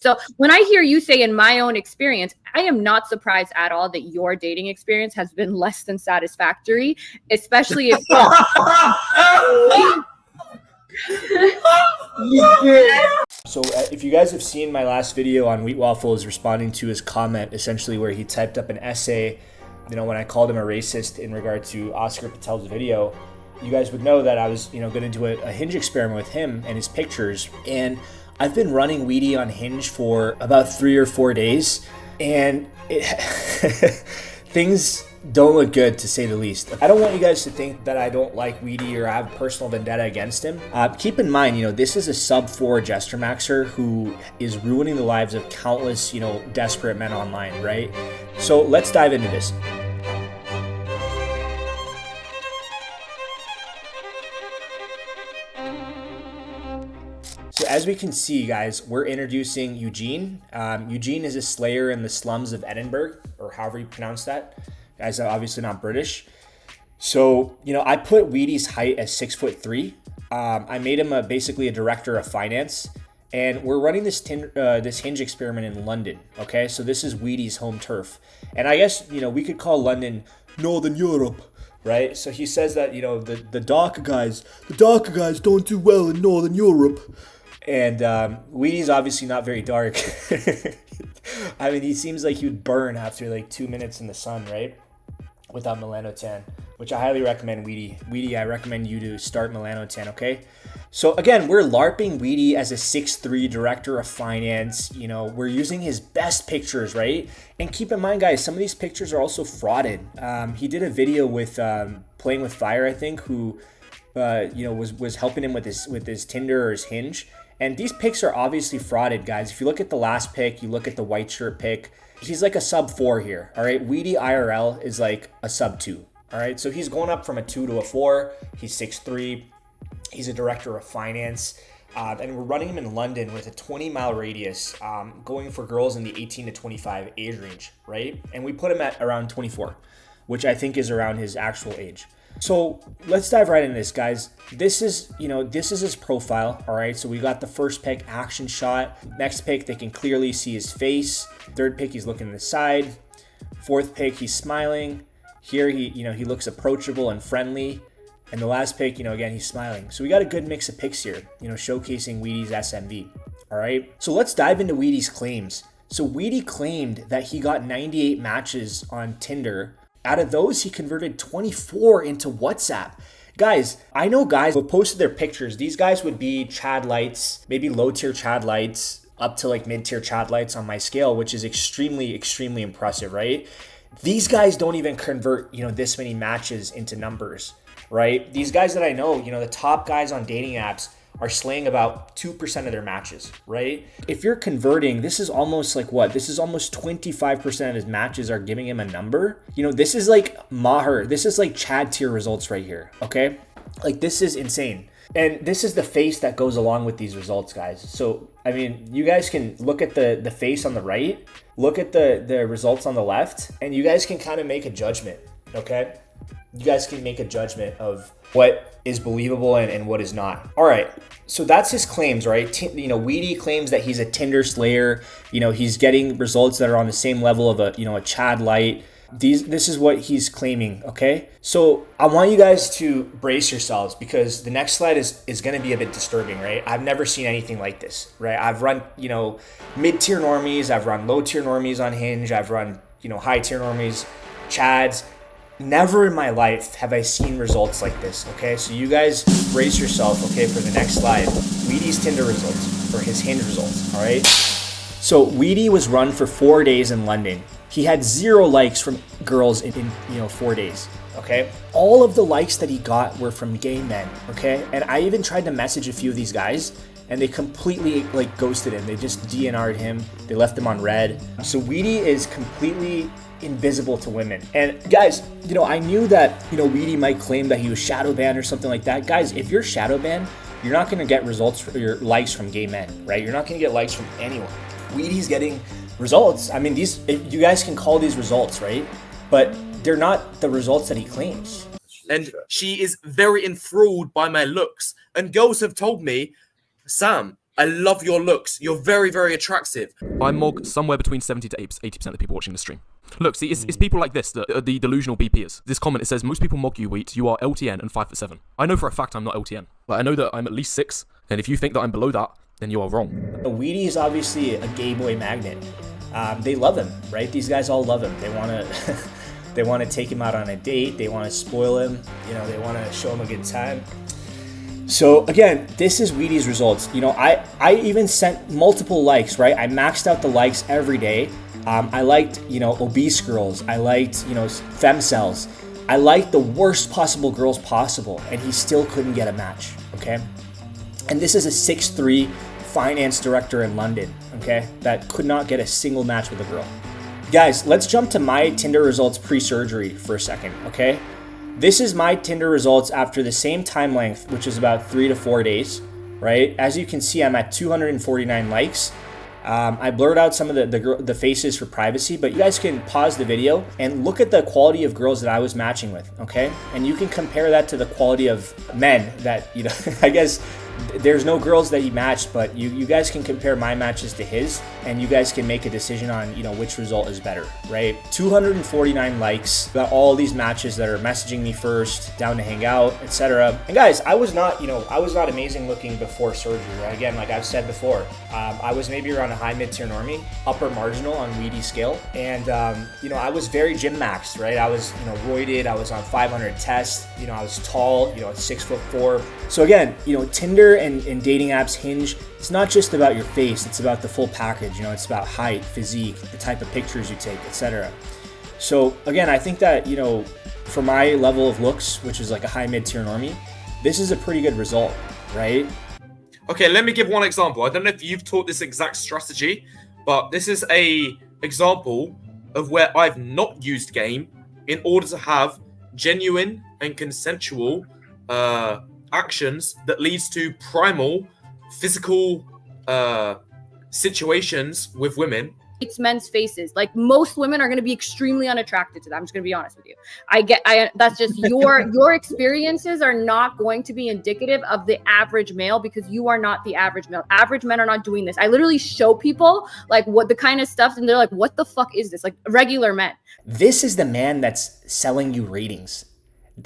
So when I hear you say in my own experience, I am not surprised at all that your dating experience has been less than satisfactory, especially if So if you guys have seen my last video on Wheat Waffles responding to his comment, essentially where he typed up an essay, when I called him a racist in regard to Oscar Patel's video, you guys would know that I was, going to do a Hinge experiment with him and his pictures. And I've been running Wheaty on Hinge for about 3 or 4 days, and things don't look good, to say the least. I don't want you guys to think that I don't like Wheaty or I have personal vendetta against him. Keep in mind, this is a sub-4 jester maxer who is ruining the lives of countless, desperate men online, right? So let's dive into this. So as we can see, guys, we're introducing Eugene. Eugene is a slayer in the slums of Edinburgh, or however you pronounce that. Guys, I'm obviously not British. So, I put Wheaty's height as 6'3". I made him basically a director of finance, and we're running this Hinge experiment in London. Okay, so this is Wheaty's home turf, and I guess we could call London Northern Europe, right? So he says that the darker guys don't do well in Northern Europe. And Wheaty's obviously not very dark. I mean, he seems like he would burn after like 2 minutes in the sun, right? Without melanotan, which I highly recommend. Wheaty, I recommend you to start melanotan, okay? So again, we're LARPing Wheaty as a 6'3" director of finance. We're using his best pictures, right? And keep in mind, guys, some of these pictures are also frauded. He did a video with Playing with Fire, I think, who was helping him with his Tinder or his Hinge. And these pics are obviously frauded, guys. If you look at the last pic, you look at the white shirt pic, he's like a sub-4 here, all right? Wheaty IRL is like a sub-2, all right? So he's going up from a 2 to a 4. He's 6'3". He's a director of finance. And we're running him in London with a 20-mile radius, going for girls in the 18 to 25 age range, right? And we put him at around 24, which I think is around his actual age. So let's dive right into this, guys. This is his profile, all right? So we got the first pic, action shot. Next pic, they can clearly see his face. Third pic, he's looking to the side. Fourth pic, he's smiling. Here, he looks approachable and friendly. And the last pic, again, he's smiling. So we got a good mix of pics here, showcasing Wheaty's SMV, all right? So let's dive into Wheaty's claims. So Wheaty claimed that he got 98 matches on Tinder. Out of those, he converted 24 into WhatsApp. Guys, I know guys who posted their pictures. These guys would be Chad Lights, maybe low-tier Chad Lights, up to like mid-tier Chad Lights on my scale, which is extremely, extremely impressive, right? These guys don't even convert, this many matches into numbers, right? These guys that I know, the top guys on dating apps are slaying about 2% of their matches, right? If you're converting, this is almost like what? This is almost 25% of his matches are giving him a number. This is like Maher. This is like Chad tier results right here, okay? Like, this is insane. And this is the face that goes along with these results, guys. So, I mean, you guys can look at the face on the right, look at the results on the left, and you guys can kind of make a judgment, okay? You guys can make a judgment of what is believable and what is not. All right, so that's his claims, right? Wheaty claims that he's a Tinder slayer. He's getting results that are on the same level of a Chad Light. This is what he's claiming, okay? So I want you guys to brace yourselves, because the next slide is going to be a bit disturbing, right? I've never seen anything like this, right? I've run, mid-tier normies. I've run low-tier normies on Hinge. I've run, high-tier normies, Chads. Never in my life have I seen results like this, okay? So you guys brace yourself, okay, for the next slide. Wheaty's Tinder results, or his Hinge results, all right? So Wheaty was run for 4 days in London. He had 0 likes from girls in 4 days, okay? All of the likes that he got were from gay men, okay? And I even tried to message a few of these guys, and they completely ghosted him. They just DNR'd him. They left him on red. So Wheaty is completely invisible to women. And guys, I knew that, Wheaty might claim that he was shadow banned or something like that. Guys, if you're shadow banned, you're not going to get results for your likes from gay men, right? You're not going to get likes from anyone. Wheaty's getting results. I mean, you guys can call these results, right? But they're not the results that he claims. And she is very enthralled by my looks. And girls have told me, Sam, I love your looks. You're very, very attractive. I mog somewhere between 70 to 80% of the people watching the stream. Look, see, it's people like this, the delusional BPers. This comment, it says, most people mog you, Wheat. You are LTN and 5'7". I know for a fact I'm not LTN. Like, I know that I'm at least 6, and if you think that I'm below that, then you are wrong. Weedy is obviously a gay boy magnet. They love him, right? These guys all love him. They want to they want to take him out on a date. They want to spoil him. You know, they want to show him a good time. So again, this is Weedy's results. You know, I even sent multiple likes, right? I maxed out the likes every day. I liked, you know, obese girls. I liked, you know, femcells. I liked the worst possible girls possible, and he still couldn't get a match, okay? And this is a 6'3" finance director in London, okay, that could not get a single match with a girl. Guys, let's jump to my Tinder results pre-surgery for a second, okay? This is my Tinder results after the same time length, which is about 3 to 4 days, right? As you can see, I'm at 249 likes. I blurred out some of the faces for privacy, but you guys can pause the video and look at the quality of girls that I was matching with, okay? And you can compare that to the quality of men that, you know, I guess there's no girls that he matched, but you guys can compare my matches to his, and you guys can make a decision on, you know, which result is better, right? 249 likes, got all these matches that are messaging me first, down to hang out, etc. And guys, I was not amazing looking before surgery, right? Again, like I've said before, I was maybe around a high mid-tier normie, upper marginal on Weedy scale, and you know, I was very gym maxed, right? I was, you know, roided, I was on 500 tests, you know, I was tall, you know, 6'4". So again, you know, Tinder and dating apps, Hinge, it's not just about your face, it's about the full package. You know, it's about height, physique, the type of pictures you take, etc. So again, I think that, you know, for my level of looks, which is like a high mid-tier normie, this is a pretty good result, right? Okay, let me give one example. I don't know if you've taught this exact strategy, but this is a example of where I've not used game in order to have genuine and consensual actions that leads to primal physical situations with women. It's men's faces. Like, most women are going to be extremely unattracted to that. I'm just going to be honest with you. That's just your experiences are not going to be indicative of the average male, because you are not the average male. Average men are not doing this. I literally show people like what the kind of stuff, and they're like, what the fuck is this? Like, regular men. This is the man that's selling you ratings.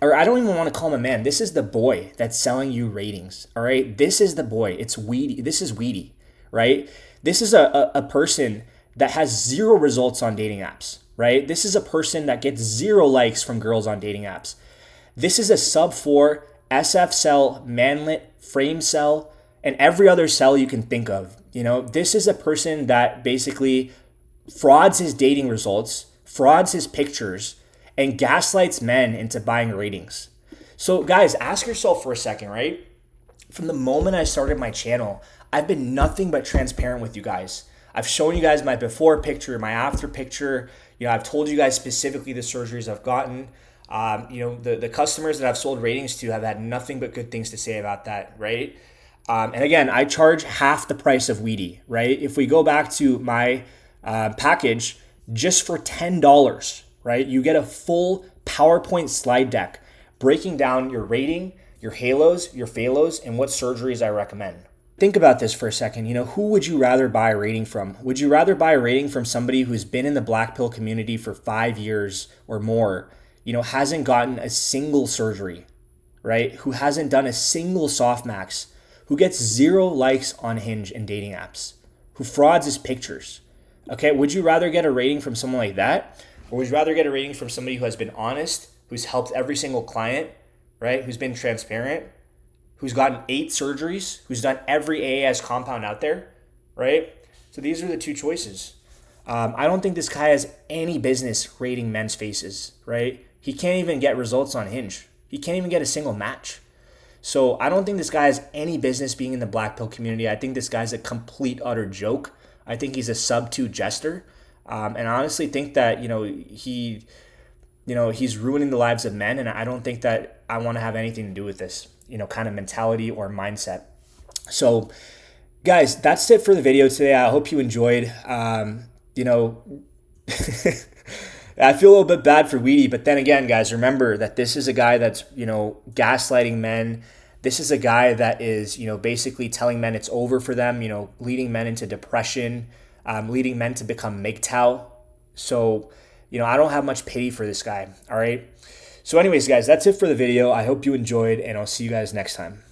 Or I don't even want to call him a man. This is the boy that's selling you ratings. All right. This is the boy. It's Weedy. This is Weedy, right? This is a person that has 0 results on dating apps, right? This is a person that gets 0 likes from girls on dating apps. This is a sub 4 SF cell, manlet, frame cell, and every other cell you can think of. You know, this is a person that basically frauds his dating results, frauds his pictures, and gaslights men into buying ratings. So guys, ask yourself for a second, right? From the moment I started my channel, I've been nothing but transparent with you guys. I've shown you guys my before picture, my after picture. You know, I've told you guys specifically the surgeries I've gotten. You know, the customers that I've sold ratings to have had nothing but good things to say about that, right? And again, I charge half the price of Weedy, right? If we go back to my package, just for $10, right? You get a full PowerPoint slide deck breaking down your rating, your halos, your phalos, and what surgeries I recommend. Think about this for a second. You know, who would you rather buy a rating from? Would you rather buy a rating from somebody who's been in the black pill community for 5 years or more, you know, hasn't gotten a single surgery, right? Who hasn't done a single softmax, who gets 0 likes on Hinge and dating apps, who frauds his pictures? Okay, would you rather get a rating from someone like that? Or would you rather get a rating from somebody who has been honest, who's helped every single client, right? Who's been transparent, who's gotten 8 surgeries, who's done every AAS compound out there, right? So these are the 2 choices. I don't think this guy has any business rating men's faces, right? He can't even get results on Hinge. He can't even get a single match. So I don't think this guy has any business being in the black pill community. I think this guy's a complete utter joke. I think he's a sub 2 jester. And I honestly think that, you know, he's ruining the lives of men. And I don't think that I want to have anything to do with this, you know, kind of mentality or mindset. So guys, that's it for the video today. I hope you enjoyed. You know, I feel a little bit bad for Weedy, but then again, guys, remember that this is a guy that's, you know, gaslighting men, This is a guy that is, basically telling men it's over for them, leading men into depression, leading men to become MGTOW. So, I don't have much pity for this guy. All right. So anyways, guys, that's it for the video. I hope you enjoyed, and I'll see you guys next time.